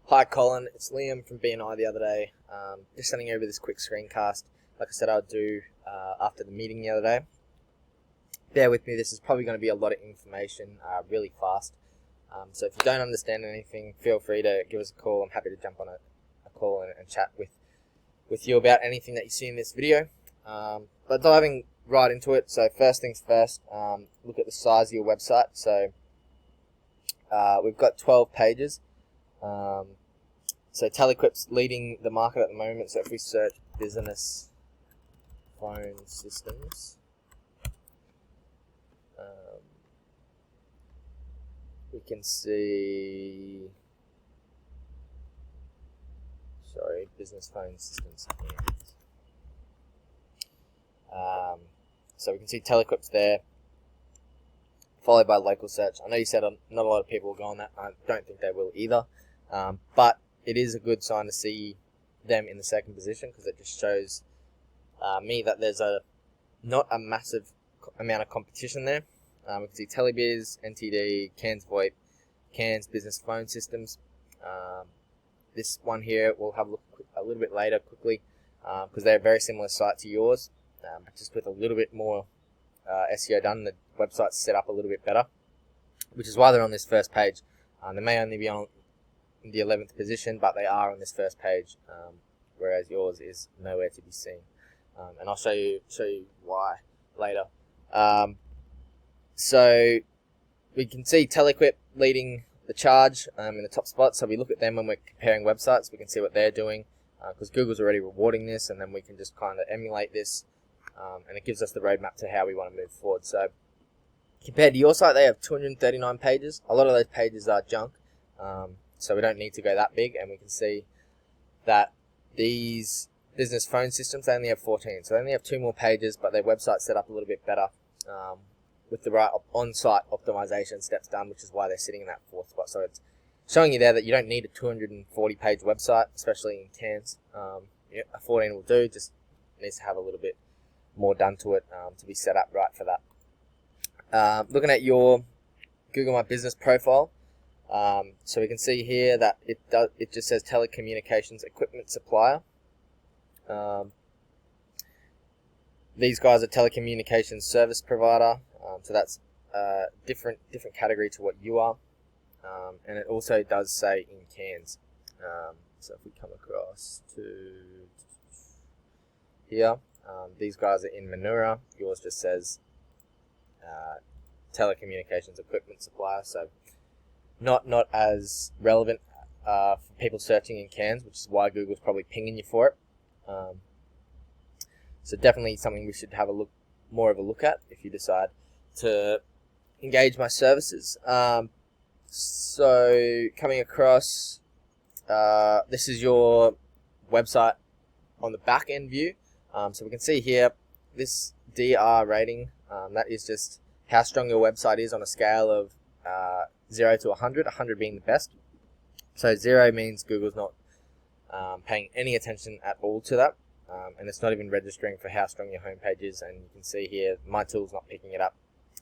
Hi Colin, it's Liam from BNI the other day. Just sending over this quick screencast. Like I said, I'll do after the meeting the other day. Bear with me, this is probably going to be a lot of information really fast. So if you don't understand anything, feel free to give us a call. I'm happy to jump on a call and chat with you about anything that you see in this video. But diving right into it, so first things first, look at the size of your website. So we've got 12 pages. So Telequip's leading the market at the moment. So if we search business phone systems, we can see, business phone systems. So we can see Telequip's there, followed by local search. I know you said not a lot of people will go on that. I don't think they will either. But it is a good sign to see them in the second position, because it just shows me that there's not a massive amount of competition there. We can see Telebiz, NTD, FNQ Voip, Cairns Business Phone Systems. This one here we'll have a look a little bit later quickly, because they're a very similar site to yours, but just with a little bit more SEO done. The website's set up a little bit better, which is why they're on this first page. They may only be on the 11th position, but they are on this first page, whereas yours is nowhere to be seen. And I'll show you why later. So we can see Telequip leading the charge in the top spot. So we look at them when we're comparing websites. We can see what they're doing, because Google's already rewarding this, and then we can just kind of emulate this, and it gives us the roadmap to how we want to move forward. So compared to your site, they have 239 pages. A lot of those pages are junk, so we don't need to go that big, and we can see that these business phone systems, they only have 14. So they only have 2 more pages, but their website's set up a little bit better, with the right on-site optimization steps done, which is why they're sitting in that 4th spot. So it's showing you there that you don't need a 240-page website, especially in Cairns. A 14 will do, just needs to have a little bit more done to it to be set up right for that. Looking at your Google My Business profile, so we can see here that it just says telecommunications equipment supplier. These guys are telecommunications service provider, so that's a different category to what you are, and it also does say in Cairns. So if we come across to here, these guys are in Manura. Yours just says telecommunications equipment supplier, so not as relevant for people searching in Cairns, which is why Google's probably pinging you for it. So definitely something we should have more of a look at if you decide to engage my services. So coming across, this is your website on the back end view. So we can see here this DR rating, that is just how strong your website is on a scale of 0 to 100, 100 being the best. So 0 means Google's not paying any attention at all to that, and it's not even registering for how strong your homepage is. And you can see here my tool's not picking it up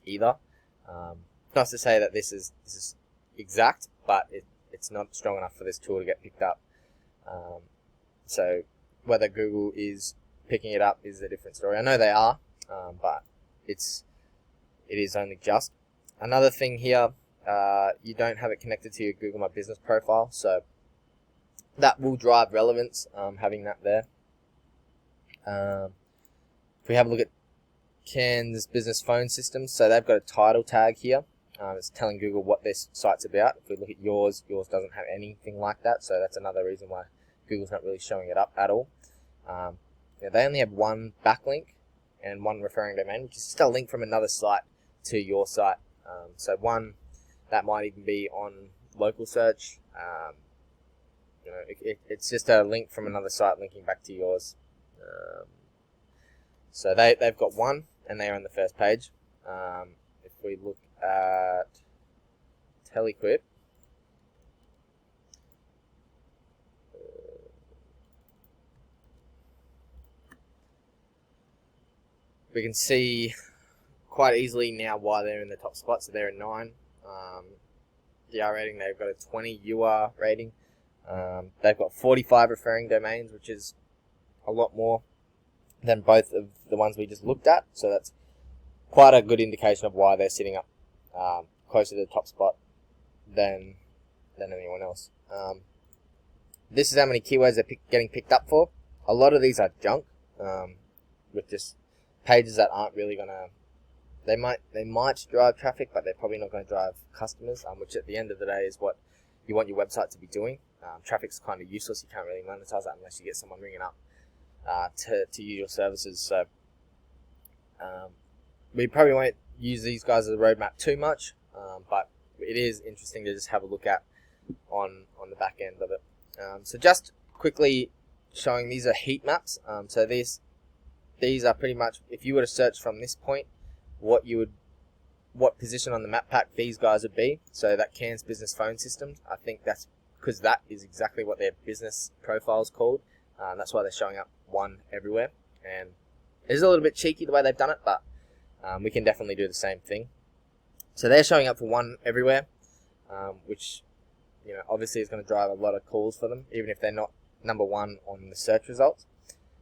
either. Not to say that this is exact, but it's not strong enough for this tool to get picked up. So whether Google is picking it up is a different story. I know they are, but it is only just. Another thing here, you don't have it connected to your Google My Business profile, so that will drive relevance, having that there. If we have a look at Cairns Business Phone Systems, so they've got a title tag here. It's telling Google what this site's about. If we look at yours doesn't have anything like that, so that's another reason why Google's not really showing it up at all. They only have 1 backlink and 1 referring domain, which is just a link from another site to your site. So one that might even be on local search. It's just a link from another site linking back to yours. So they've got 1, and they're on the first page. If we look at Telequip, we can see quite easily now why they're in the top spot. So they're at 9. DR rating, they've got a 20 UR rating. They've got 45 referring domains, which is a lot more than both of the ones we just looked at. So that's quite a good indication of why they're sitting up closer to the top spot than anyone else. This is how many keywords they're getting picked up for. A lot of these are junk, with just pages that aren't really gonna. They might drive traffic, but they're probably not going to drive customers. Which at the end of the day is what you want your website to be doing. Traffic's kind of useless. You can't really monetize that unless you get someone ringing up to use your services. So we probably won't use these guys as a roadmap too much, but it is interesting to just have a look at on the back end of it. So just quickly showing, these are heat maps. So these are pretty much, if you were to search from this point, what position on the map pack these guys would be. So that Cairns Business Phone Systems, I think that's because that is exactly what their business profile is called. That's why they're showing up 1 everywhere. And it is a little bit cheeky the way they've done it, but we can definitely do the same thing. So they're showing up for 1 everywhere, which obviously is going to drive a lot of calls for them, even if they're not number 1 on the search results.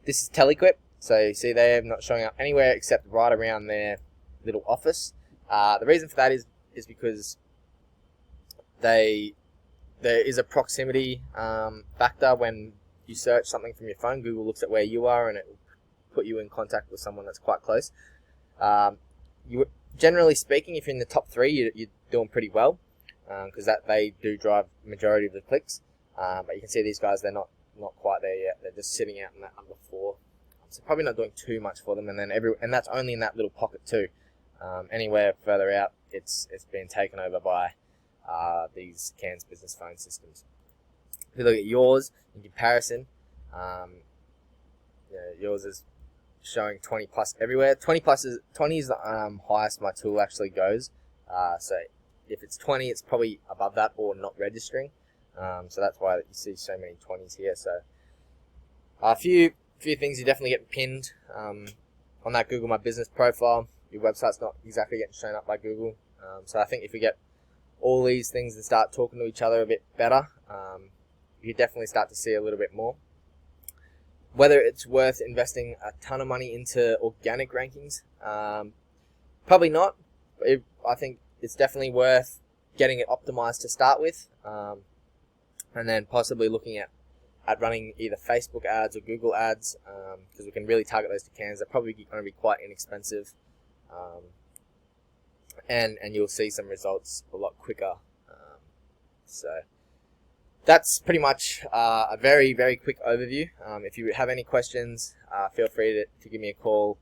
This is Telequip. So you see they're not showing up anywhere except right around their little office. The reason for that is because there is a proximity factor. When you search something from your phone, Google looks at where you are and it will put you in contact with someone that's quite close. Generally speaking, if you're in the top 3, you're doing pretty well, because they do drive majority of the clicks. But you can see these guys, they're not quite there yet. They're just sitting out in that number 4. So probably not doing too much for them. And then and that's only in that little pocket too. Anywhere further out, it's been taken over by these Cairns Business Phone Systems. If you look at yours in comparison, yours is showing 20 plus everywhere. 20 is the highest my tool actually goes. So if it's 20, it's probably above that or not registering. So that's why you see so many 20s here. So a few things you definitely get pinned on that Google My Business profile. Your website's not exactly getting shown up by Google. So I think if we get all these things and start talking to each other a bit better, you definitely start to see a little bit more. Whether it's worth investing a ton of money into organic rankings, probably not. I think it's definitely worth getting it optimized to start with, and then possibly looking at running either Facebook ads or Google ads, because we can really target those to Cairns. They're probably going to be quite inexpensive, and you'll see some results a lot quicker. So that's pretty much a very, very quick overview. If you have any questions, feel free to give me a call.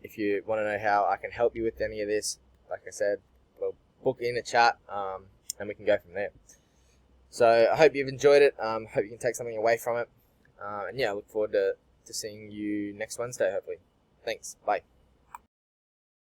If you want to know how I can help you with any of this, like I said, we'll book in a chat, and we can go from there. So I hope you've enjoyed it. Hope you can take something away from it. And yeah, I look forward to seeing you next Wednesday, hopefully. Thanks. Bye.